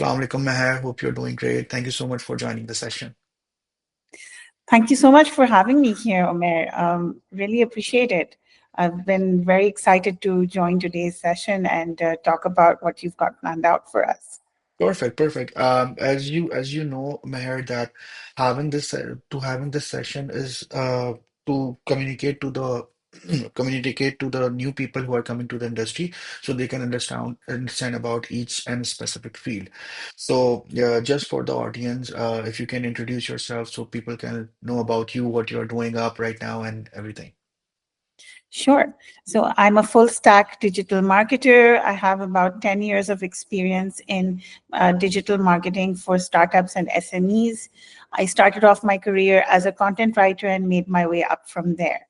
Assalamu alaikum, Meher. Hope you're doing great. Thank you so much for joining the session. Thank you so much for having me here, Omer. Really appreciate it. I've been very excited to join today's session and talk about what you've got planned out for us. Perfect, perfect. As you know, Meher, that having this session is to communicate to the communicate to the new people who are coming to the industry, so they can understand about each and specific field. So, just for the audience, if you can introduce yourself so people can know about you, what you're doing up right now, and everything. Sure. So I'm a full stack digital marketer. I have about 10 years of experience in digital marketing for startups and SMEs. I started off my career as a content writer and made my way up from there.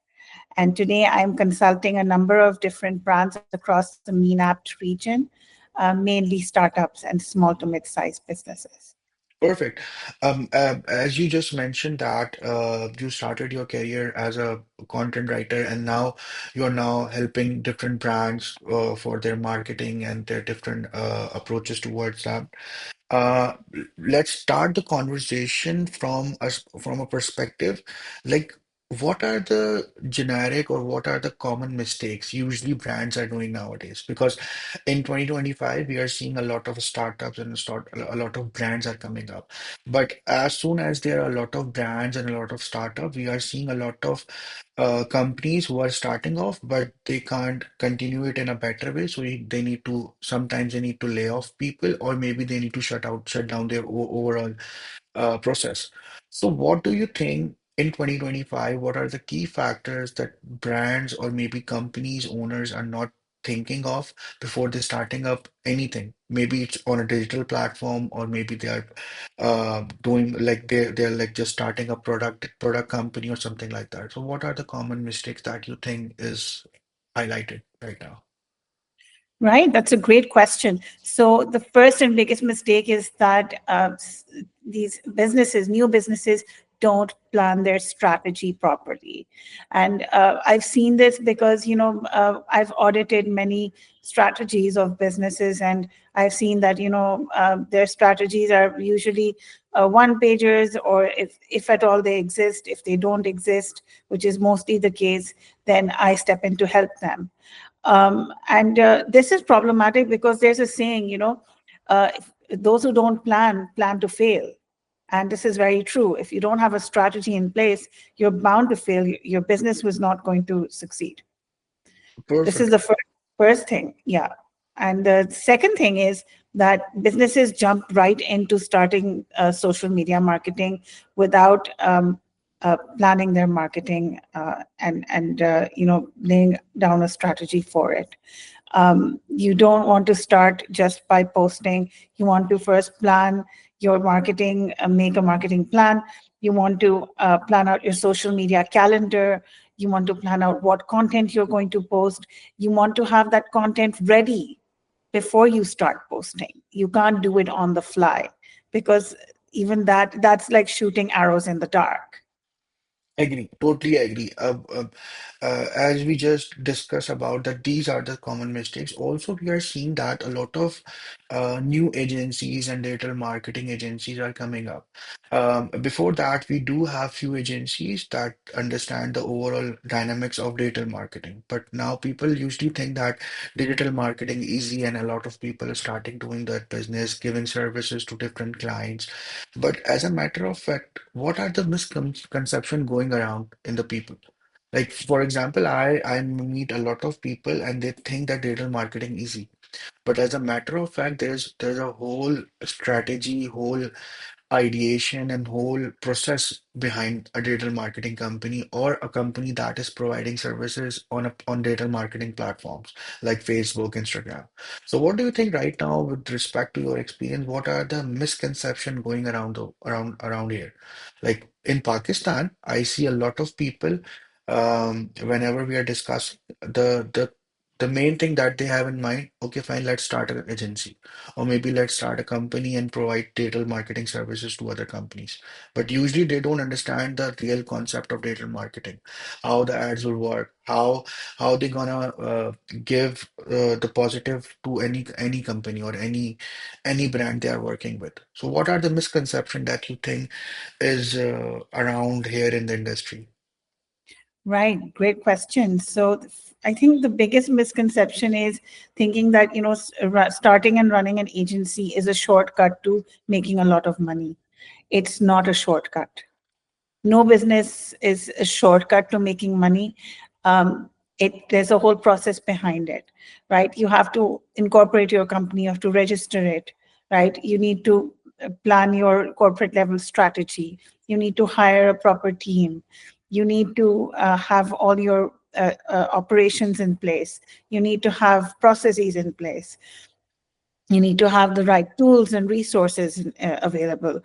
And today I'm consulting a number of different brands across the MENAPT region, mainly startups and small to mid-sized businesses. Perfect. As you just mentioned that you started your career as a content writer, and now you're now helping different brands for their marketing and their different approaches towards that. Uh, let's start the conversation from a perspective like what are the generic or what are the common mistakes usually brands are doing nowadays? Because in 2025 we are seeing a lot of startups and a lot of brands are coming up. But as soon as there are a lot of brands and a lot of startups, we are seeing a lot of companies who are starting off, but they can't continue it in a better way. So they need to sometimes they need to lay off people, or maybe they need to shut down their overall process. So, what do you think in 2025? What are the key factors that brands or maybe companies owners are not thinking of before they're starting up anything? Maybe it's on a digital platform, or maybe they are doing like they're like just starting a product company or something like that. So, what are the common mistakes that you think is highlighted right now? Right, that's a great question. So the first and biggest mistake is that these businesses, new businesses, don't plan their strategy properly. And I've seen this because, I've audited many strategies of businesses, and I've seen that, their strategies are usually one pagers, or if at all they exist. If they don't exist, which is mostly the case, then I step in to help them. And this is problematic because there's a saying, those who don't plan to fail. And this is very true. If you don't have a strategy in place, you're bound to fail. Your business was not going to succeed. This is Perfect. the first thing. Yeah. And the second thing is that businesses jump right into starting social media marketing without planning their marketing and laying down a strategy for it. You don't want to start just by posting. You want to first plan your marketing, make a marketing plan. You want to plan out your social media calendar. You want to plan out what content you're going to post. You want to have that content ready before you start posting. You can't do it on the fly, because even that's like shooting arrows in the dark. Agree, totally agree. As we just discussed about that, these are the common mistakes. Also, we are seeing that a lot of new agencies and digital marketing agencies are coming up. Before that, we do have few agencies that understand the overall dynamics of digital marketing. But now people usually think that digital marketing is easy, and a lot of people are starting doing that business, giving services to different clients. But as a matter of fact, what are the misconceptions going around in the people? Like, for example, I meet a lot of people and they think that digital marketing easy. But as a matter of fact, there's a whole strategy, whole ideation and whole process behind a digital marketing company or a company that is providing services on digital marketing platforms like Facebook, Instagram. So what do you think right now with respect to your experience? What are the misconceptions going around here? Like in Pakistan, I see a lot of people whenever we are discussing the the main thing that they have in mind, okay, fine, let's start an agency, or maybe let's start a company and provide digital marketing services to other companies. But usually they don't understand the real concept of digital marketing, how the ads will work, how they gonna give the positive to any company or any brand they are working with. So what are the misconceptions that you think is around here in the industry? Right, great question. So I think the biggest misconception is thinking that, starting and running an agency is a shortcut to making a lot of money. It's not a shortcut. No business is a shortcut to making money. Um, there's a whole process behind it, right? You have to incorporate your company, you have to register it, right? You need to plan your corporate level strategy. You need to hire a proper team. You need to have all your operations in place. You need to have processes in place. You need to have the right tools and resources available.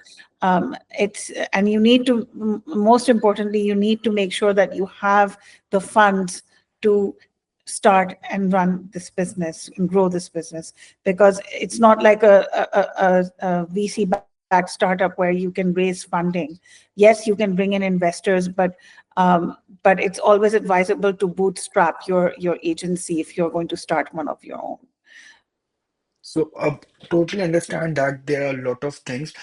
It's and you need to most importantly, you need to make sure that you have the funds to start and run this business and grow this business, because it's not like a VC backed startup where you can raise funding. Yes, you can bring in investors, but it's always advisable to bootstrap your agency if you're going to start one of your own. So, totally understand that there are a lot of things.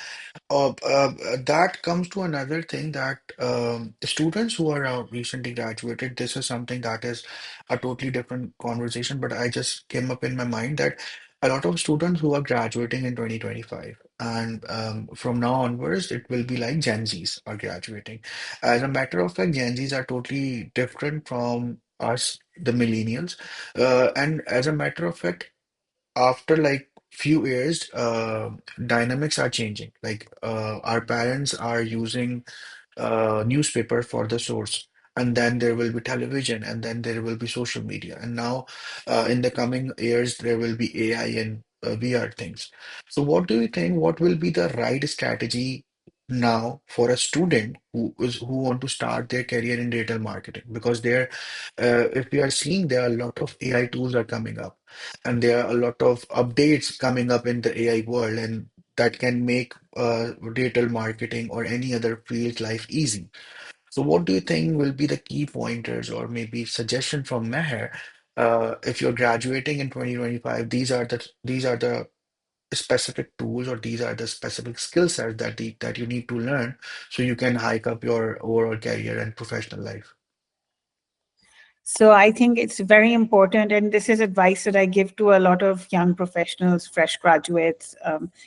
That comes to another thing that the students who are recently graduated, this is something that is a totally different conversation, but I just came up in my mind that a lot of students who are graduating in 2025, and from now onwards, it will be like Gen Zs are graduating. As a matter of fact, Gen Zs are totally different from us, the millennials. And as a matter of fact, after like few years, dynamics are changing. Like our parents are using newspaper for the source, and then there will be television, and then there will be social media, and now in the coming years there will be AI and VR things. So, what do you think? What will be the right strategy now for a student who want to start their career in digital marketing? Because there, if we are seeing, there are a lot of AI tools are coming up, and there are a lot of updates coming up in the AI world, and that can make digital marketing or any other field life easy. So, what do you think will be the key pointers or maybe suggestion from Meher? If you're graduating in 2025, these are the specific tools or these are the specific skill sets that you need to learn so you can hike up your overall career and professional life. So I think it's very important, and this is advice that I give to a lot of young professionals, fresh graduates,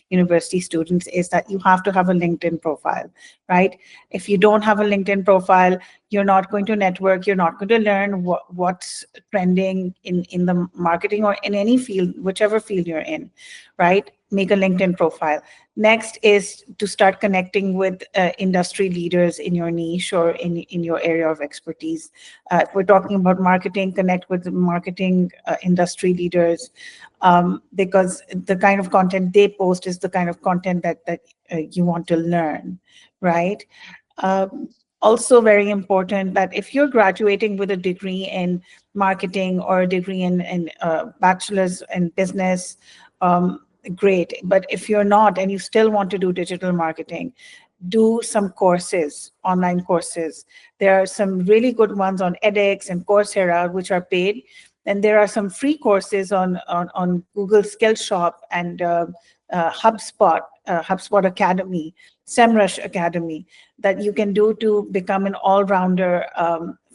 university students, is that you have to have a LinkedIn profile, right? If you don't have a LinkedIn profile, you're not going to network, you're not going to learn what's trending in the marketing or in any field, whichever field you're in, right? Make a LinkedIn profile. Next is to start connecting with industry leaders in your niche or in your area of expertise. If we're talking about marketing, connect with the marketing industry leaders, because the kind of content they post is the kind of content that you want to learn, right? Um, Also very important that if you're graduating with a degree in marketing or a degree in bachelor's in business, great. But if you're not and you still want to do digital marketing, do some courses, online courses. There are some really good ones on edX and Coursera, which are paid. And there are some free courses on Google Skillshop and HubSpot Academy, SEMrush Academy, that you can do to become an all-rounder,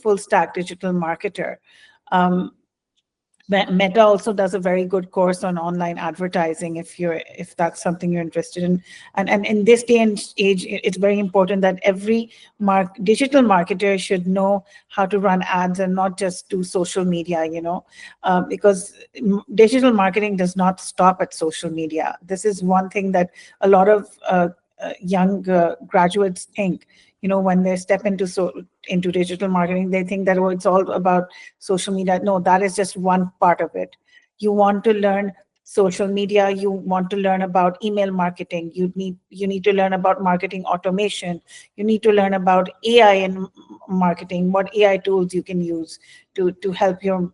full stack digital marketer. Um, Meta also does a very good course on online advertising if that's something you're interested in. And in this day and age, it's very important that every digital marketer should know how to run ads and not just do social media, because digital marketing does not stop at social media. This is one thing that a lot of young graduates think. When they step into digital marketing, they think that, it's all about social media. No, that is just one part of it. You want to learn social media, you want to learn about email marketing, you need to learn about marketing automation, you need to learn about AI and marketing, what AI tools you can use to help your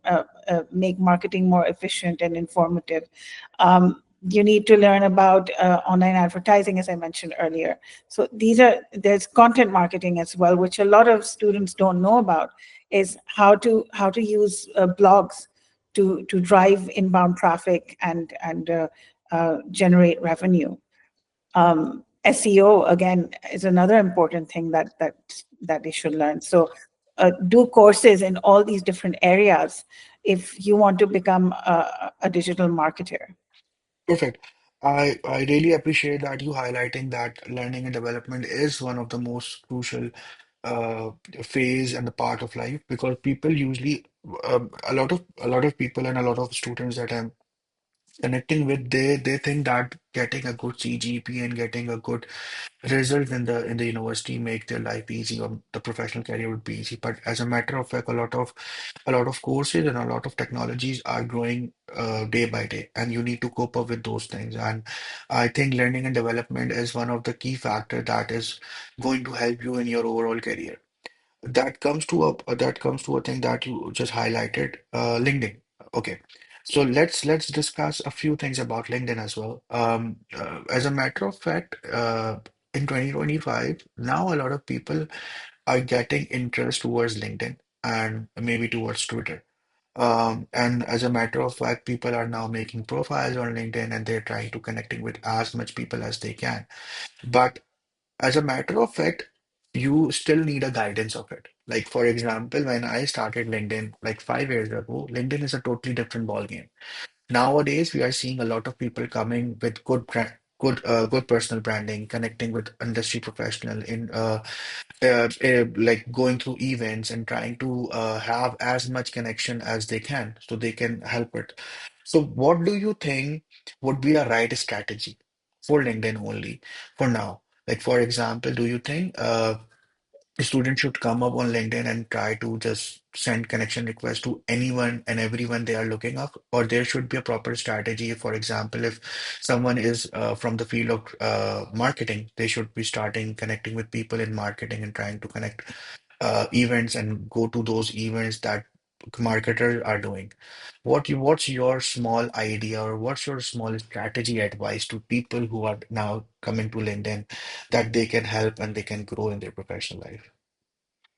make marketing more efficient and informative. You need to learn about online advertising, as I mentioned earlier. So there's content marketing as well, which a lot of students don't know about, is how to use blogs to drive inbound traffic and generate revenue. SEO again is another important thing that they should learn. So do courses in all these different areas if you want to become a digital marketer. Perfect. I really appreciate that you highlighting that learning and development is one of the most crucial uh, phase and the part of life, because people usually a lot of people and a lot of students that I'm connecting with, they think that getting a good CGP and getting a good result in the university make their life easy, or the professional career would be easy. But as a matter of fact, a lot of courses and a lot of technologies are growing day by day, and you need to cope up with those things. And I think learning and development is one of the key factor that is going to help you in your overall career. That comes to a thing that you just highlighted, LinkedIn. Okay, so let's discuss a few things about LinkedIn as well. As a matter of fact, in 2025, now a lot of people are getting interest towards LinkedIn and maybe towards Twitter. And as a matter of fact, people are now making profiles on LinkedIn and they're trying to connecting with as much people as they can. But as a matter of fact, you still need a guidance of it. Like for example, when I started LinkedIn like 5 years ago, LinkedIn is a totally different ball game. Nowadays, we are seeing a lot of people coming with good personal branding, connecting with industry professional in like going through events and trying to have as much connection as they can so they can help it. So, what do you think would be a right strategy for LinkedIn only for now? Like, for example, do you think students should come up on LinkedIn and try to just send connection requests to anyone and everyone they are looking up, or there should be a proper strategy? For example, if someone is from the field of marketing, they should be starting connecting with people in marketing and trying to connect events and go to those events that marketers are doing. What's your small idea, or what's your small strategy advice to people who are now coming to LinkedIn that they can help and they can grow in their professional life?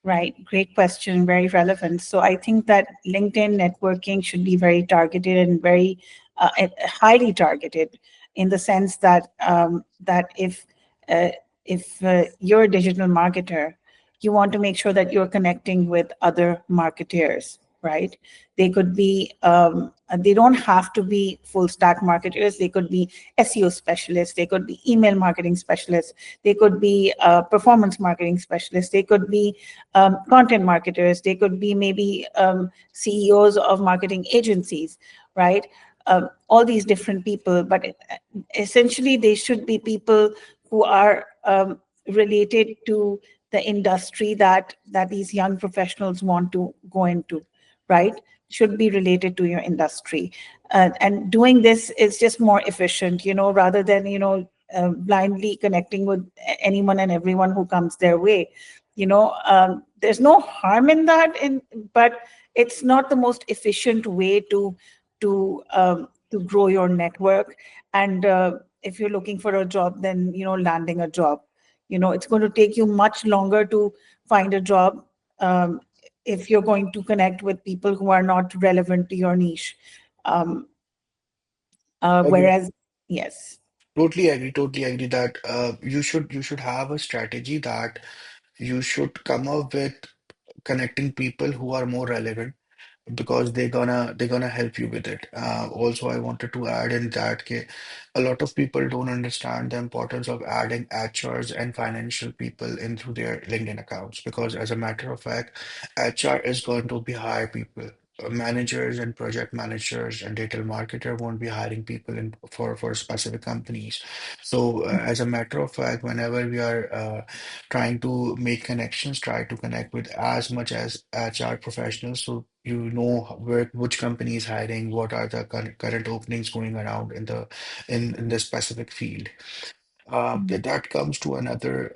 Right. Great question. Very relevant. So I think that LinkedIn networking should be very targeted and very highly targeted, in the sense that uh, if you're a digital marketer, you want to make sure that you're connecting with other marketers, right? They could be they don't have to be full stack marketers. They could be SEO specialists. They could be email marketing specialists. They could be performance marketing specialists. They could be content marketers. They could be maybe CEOs of marketing agencies, right? All these different people, but essentially they should be people who are related to the industry that these young professionals want to go into, right? Should be related to your industry. And doing this is just more efficient, rather than, blindly connecting with anyone and everyone who comes their way. There's no harm in that, but it's not the most efficient way to grow your network. And if you're looking for a job, then landing a job, it's going to take you much longer to find a job, um, if you're going to connect with people who are not relevant to your niche. um, Agree. Whereas, yes. Totally agree that you should have a strategy that you should come up with connecting people who are more relevant, because they're gonna help you with it. Also, I wanted to add in that a lot of people don't understand the importance of adding HRs and financial people into their LinkedIn accounts, because as a matter of fact, HR is going to be hire people. managers and project managers and digital marketer won't be hiring people in for specific companies. So as a matter of fact, whenever we are trying to make connections, try to connect with as much as HR professionals, so you know where which company is hiring, what are the current openings going around in in the specific field. That comes to another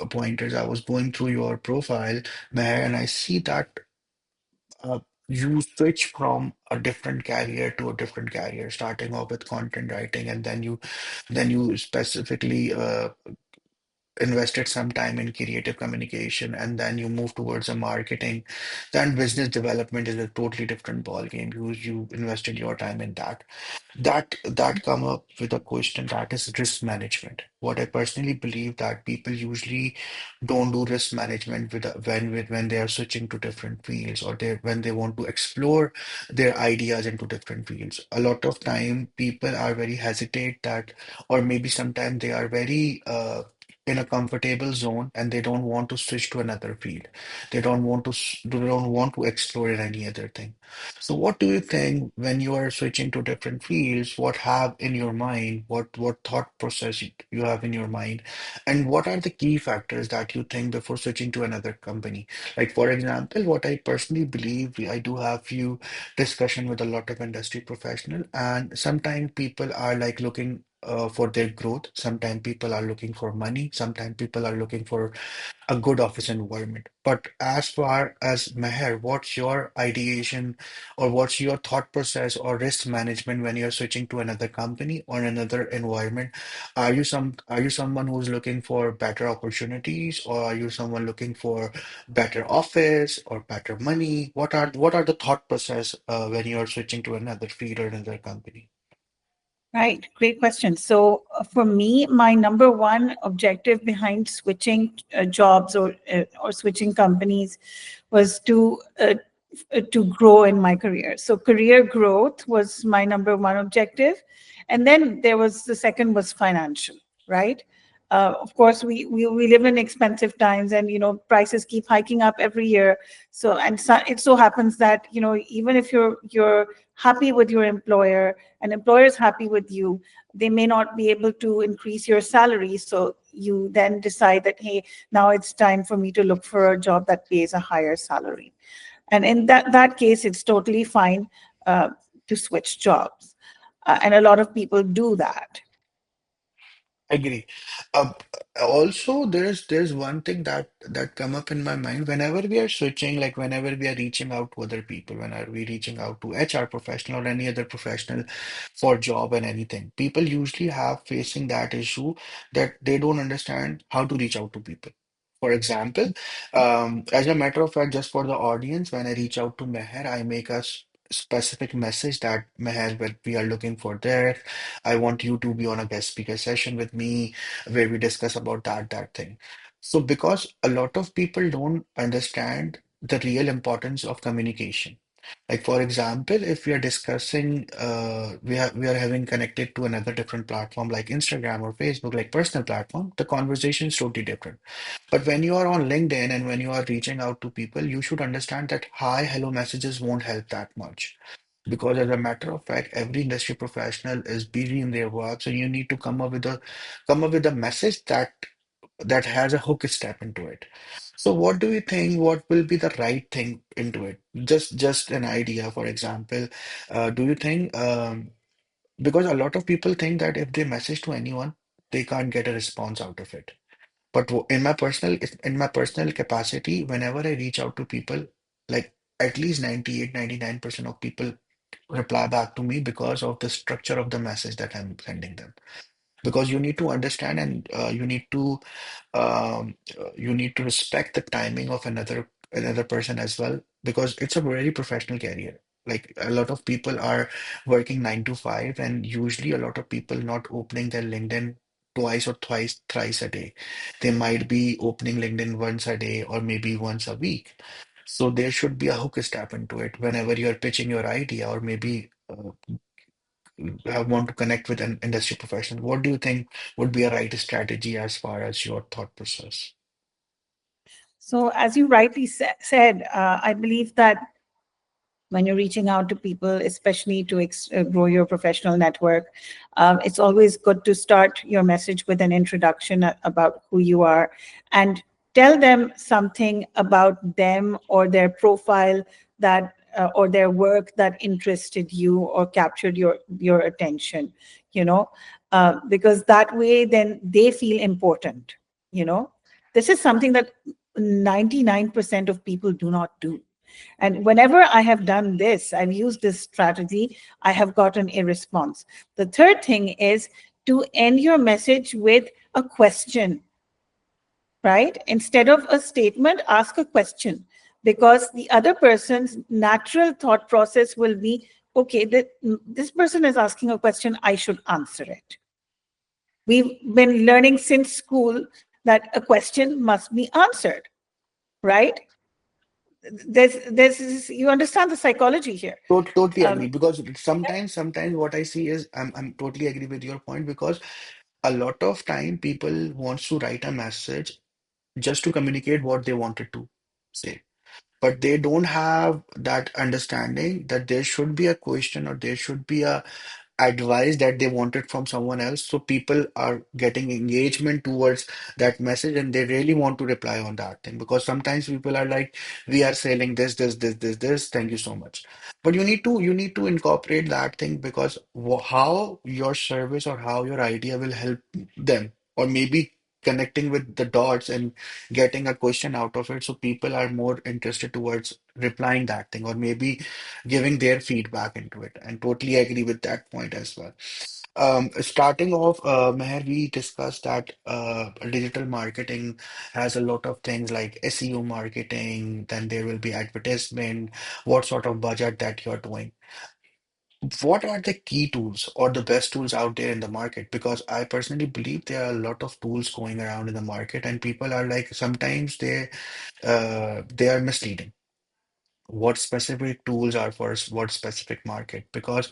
pointers. I was going through your profile, Meher, and I see that uh, you switch from a different career to a different career, starting off with content writing, and then you specifically invested some time in creative communication, and then you move towards a marketing. Then business development is a totally different ball game. You invested your time in that. That come up with a question that is risk management. What I personally believe that people usually don't do risk management when they are switching to different fields, or when they want to explore their ideas into different fields. A lot of time people are very hesitate that, or maybe sometimes they are very in a comfortable zone and they don't want to switch to another field. They don't want to explore any other thing. So what do you think when you are switching to different fields? What have in your mind? What thought process you have in your mind? And what are the key factors that you think before switching to another company? Like for example, what I personally believe, I do have few discussion with a lot of industry professional, and sometimes people are like looking for their growth. Sometimes people are looking for money. Sometimes people are looking for a good office environment. But as far as Meher, what's your ideation or what's your thought process or risk management when you're switching to another company or another environment? Are you someone who's looking for better opportunities, or are you someone looking for better office or better money? What are the thought process when you're switching to another field or another company? Right, great question. So, for me, my number one objective behind switching jobs or switching companies was to grow in my career. So, career growth was my number one objective, and then there was the second was financial. Right. Of course, we live in expensive times, and prices keep hiking up every year. So, it so happens that even if you're happy with your employer, an employer is happy with you, they may not be able to increase your salary. So you then decide that, hey, now it's time for me to look for a job that pays a higher salary. And in that case, it's totally fine to switch jobs. And a lot of people do that. Agree. Uh, Also, there's one thing that come up in my mind whenever we are switching, like whenever we are reaching out to other people, whenever we reaching out to HR professional or any other professional for job and anything, people usually have facing that issue that they don't understand how to reach out to people. For example, as a matter of fact, just for the audience, when I reach out to Meher, I make a specific message that Meher, what we are looking for there. I want you to be on a guest speaker session with me where we discuss about that thing. So because a lot of people don't understand the real importance of communication. Like for example, if we are discussing, we are having connected to another different platform like Instagram or Facebook, like personal platform, the conversation is totally different. But when you are on LinkedIn and when you are reaching out to people, you should understand that hi, hello messages won't help that much. Because as a matter of fact, every industry professional is busy in their work, so you need to come up with a message that has a hook step into it. So what do you think? What will be the right thing into it? Just an idea, for example. Do you think because a lot of people think that if they message to anyone, they can't get a response out of it. But in my personal capacity, whenever I reach out to people, like at least 98, 99% of people reply back to me because of the structure of the message that I'm sending them. Because you need to understand, and you need to respect the timing of another person as well, because it's a very professional career. Like a lot of people are working 9 to 5, and usually a lot of people not opening their LinkedIn twice or thrice a day. They might be opening LinkedIn once a day or maybe once a week. So there should be a hook step into it whenever you're pitching your idea, or maybe want to connect with an industry professional. What do you think would be a right strategy as far as your thought process? So, as you rightly said, I believe that when you're reaching out to people, especially to grow your professional network. It's always good to start your message with an introduction about who you are, and tell them something about them or their profile that or their work that interested you or captured your attention. You know, because that way, then they feel important. You know, this is something that 99% of people do not do, and whenever I have done this, I've used this strategy, I have gotten a response. The third thing is to end your message with a question, right? Instead of a statement, ask a question, because the other person's natural thought process will be, okay, this person is asking a question, I should answer it. We've been learning since school that a question must be answered, right? You understand the psychology here. Totally agree, Um, because sometimes what I see is I'm totally agree with your point, because a lot of time people wants to write a message just to communicate what they wanted to say, but they don't have that understanding that there should be a question or there should be a advice that they wanted from someone else. So people are getting engagement towards that message and they really want to reply on that thing, because sometimes people are like, we are selling this, thank you so much. But you need to incorporate that thing, because how your service or how your idea will help them, or maybe connecting with the dots and getting a question out of it, so people are more interested towards replying that thing, or maybe giving their feedback into it. And totally agree with that point as well. Starting off, Meher, we discussed that digital marketing has a lot of things like SEO marketing, then there will be advertisement, what sort of budget that you're doing. What are the key tools or the best tools out there in the market? Because I personally believe there are a lot of tools going around in the market, and people are like, sometimes they are misleading. What specific tools are for what specific market? Because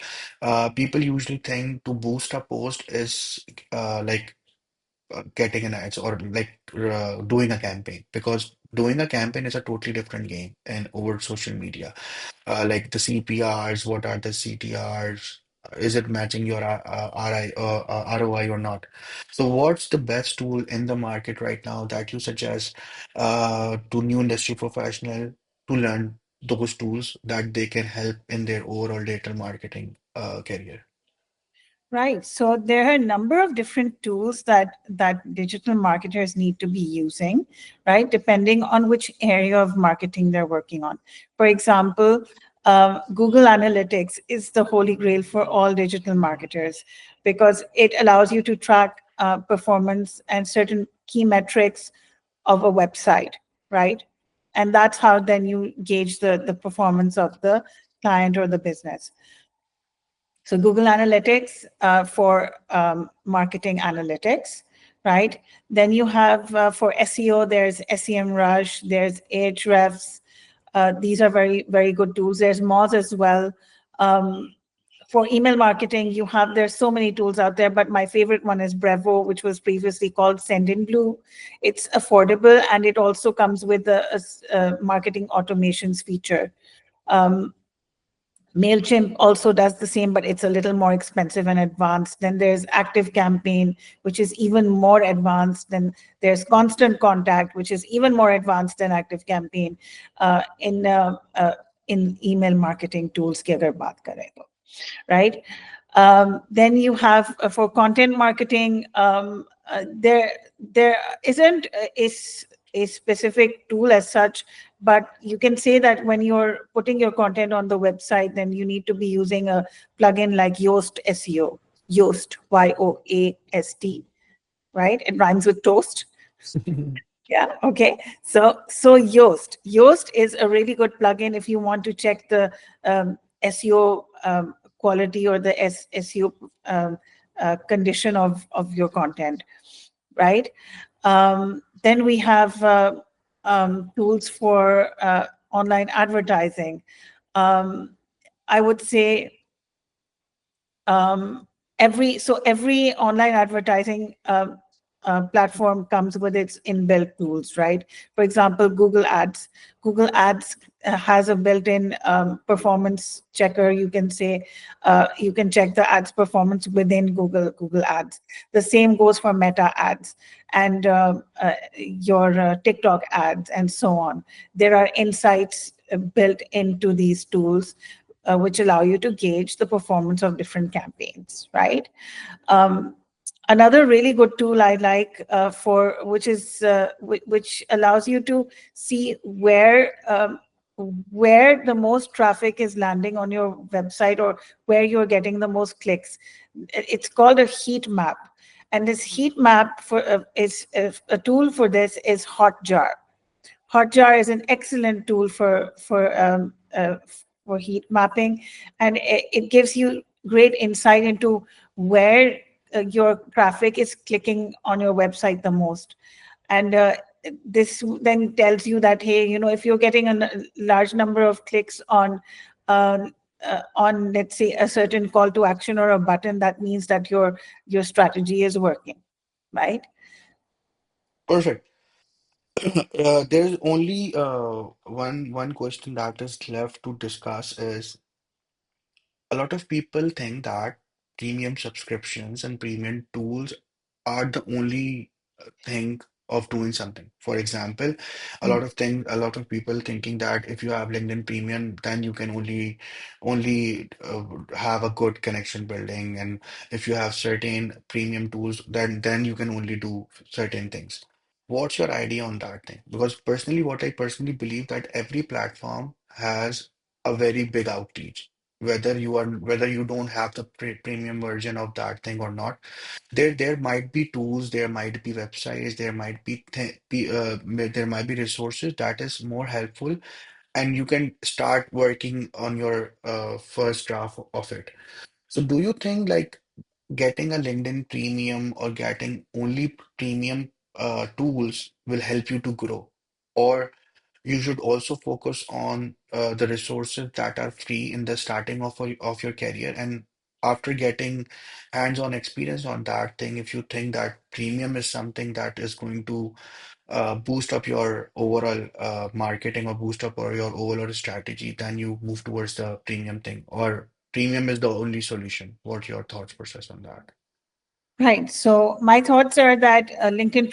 people usually think to boost a post is like getting an ads, or like doing a campaign, because doing a campaign is a totally different game and over social media. Like the CPRs, what are the CTRs? Is it matching your ROI or not? So, what's the best tool in the market right now that you suggest to new industry professional to learn those tools that they can help in their overall digital marketing career? Right. So there are a number of different tools that digital marketers need to be using, right? Depending on which area of marketing they're working on. For example, Google Analytics is the holy grail for all digital marketers, because it allows you to track performance and certain key metrics of a website, right? And that's how then you gauge the performance of the client or the business. So Google Analytics for marketing analytics, right? Then you have for SEO, there's SEMrush, there's Ahrefs. These are very, very good tools. There's Moz as well. Um, for email marketing, there's so many tools out there, but my favorite one is Brevo, which was previously called Sendinblue. It's affordable, and it also comes with a marketing automations feature. Um, MailChimp also does the same, but it's a little more expensive and advanced. Then there's Active Campaign, which is even more advanced. Then there's Constant Contact, which is even more advanced than Active Campaign in email marketing tools की अगर बात करें तो, right? Then you have for content marketing, there isn't a specific tool as such, but you can say that when you're putting your content on the website, then you need to be using a plugin like Yoast SEO, Yoast, Yoast, right? It rhymes with toast. Yeah. Okay. So Yoast is a really good plugin if you want to check the SEO quality or the SEO condition of your content, right? Then we have tools for online advertising. Um, I would say um, every online advertising. platform comes with its inbuilt tools, right? For example, Google Ads. Google Ads has a built-in performance checker. You can say you can check the ads performance within Google Ads. The same goes for Meta Ads and your TikTok ads and so on. There are insights built into these tools which allow you to gauge the performance of different campaigns, right? Um, Another really good tool I like for which allows you to see where the most traffic is landing on your website or where you're getting the most clicks. It's called a heat map, and this heat map for is a tool for this is Hotjar. Hotjar is an excellent tool for heat mapping, and it gives you great insight into where your traffic is clicking on your website the most. And this then tells you that, hey, if you're getting a large number of clicks uh, on, let's say, a certain call to action or a button, that means that your strategy is working, right? Perfect. There's only one question that is left to discuss is a lot of people think that premium subscriptions and premium tools are the only thing of doing something. For example, a lot of people thinking that if you have LinkedIn Premium, then you can only have a good connection building, and if you have certain premium tools, then you can only do certain things. What's your idea on that thing? Because personally, what I personally believe that every platform has a very big outreach. Whether you don't have the premium version of that thing or not, there might be tools, there might be websites, there might be resources that is more helpful, and you can start working on your first draft of it. So do you think like getting a LinkedIn Premium or getting only premium tools will help you to grow? Or you should also focus on the resources that are free in the starting of your career, and after getting hands-on experience on that thing, if you think that premium is something that is going to boost up your overall marketing or boost up or your overall strategy, then you move towards the premium thing, or premium is the only solution. What your thoughts process on that? Right. So my thoughts are that LinkedIn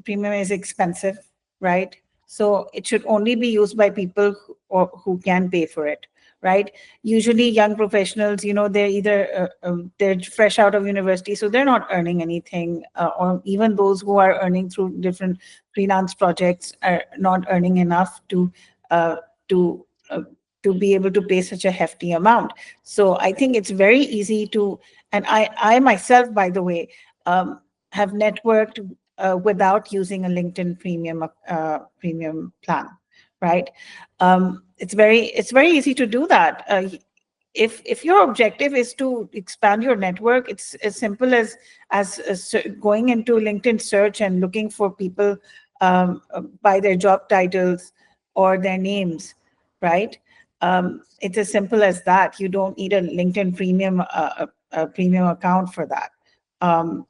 premium is expensive, right? So it should only be used by people who can pay for it, right? Usually, young professionals, they're either they're fresh out of university, so they're not earning anything, or even those who are earning through different freelance projects are not earning enough uh, to uh, to be able to pay such a hefty amount. So I think it's very easy to, and I myself, by the way, um, have networked without using a LinkedIn premium plan, right? It's very easy to do that. If your objective is to expand your network, it's as simple as going into LinkedIn search and looking for people by their job titles or their names, right? It's as simple as that. You don't need a LinkedIn a premium account for that. Um,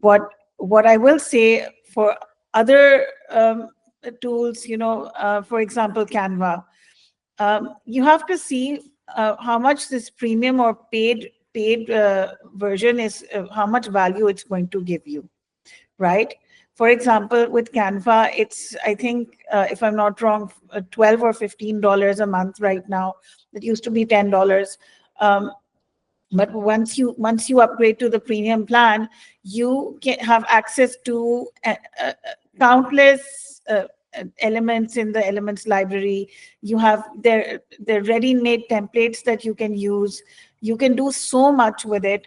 what I will say for other tools, for example, Canva, you have to see how much this premium or paid version is, how much value it's going to give you, right? For example, with Canva, it's, I think, if I'm not wrong, $12 or $15 a month right now. It used to be $10. But once you upgrade to the premium plan, you can have access to countless elements in the elements library. You have their ready-made templates that you can use. You can do so much with it,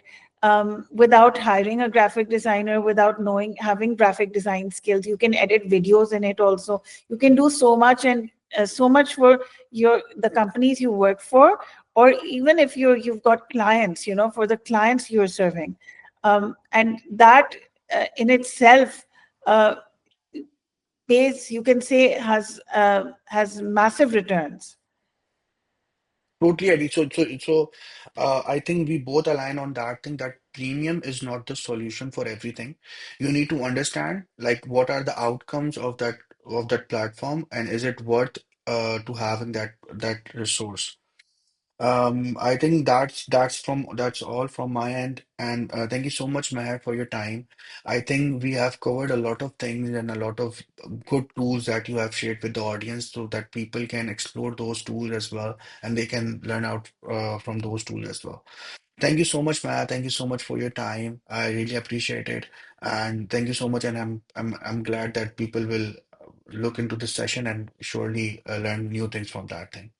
without hiring a graphic designer, without having graphic design skills. You can edit videos in it also. You can do so much, and so much for the companies you work for, or even if you've got clients, for the clients you're serving. And that in itself uh, pays, you can say, has massive returns. Totally agree. So I think we both align on that thing that premium is not the solution for everything. You need to understand like what are the outcomes of that platform, and is it worth to having that resource. I think that's all from my end, and thank you so much, Meher, for your time. I think we have covered a lot of things and a lot of good tools that you have shared with the audience, so that people can explore those tools as well, and they can learn out from those tools as well. Thank you so much, Meher. Thank you so much for your time. I really appreciate it, and thank you so much. And I'm glad that people will look into this session and surely learn new things from that thing.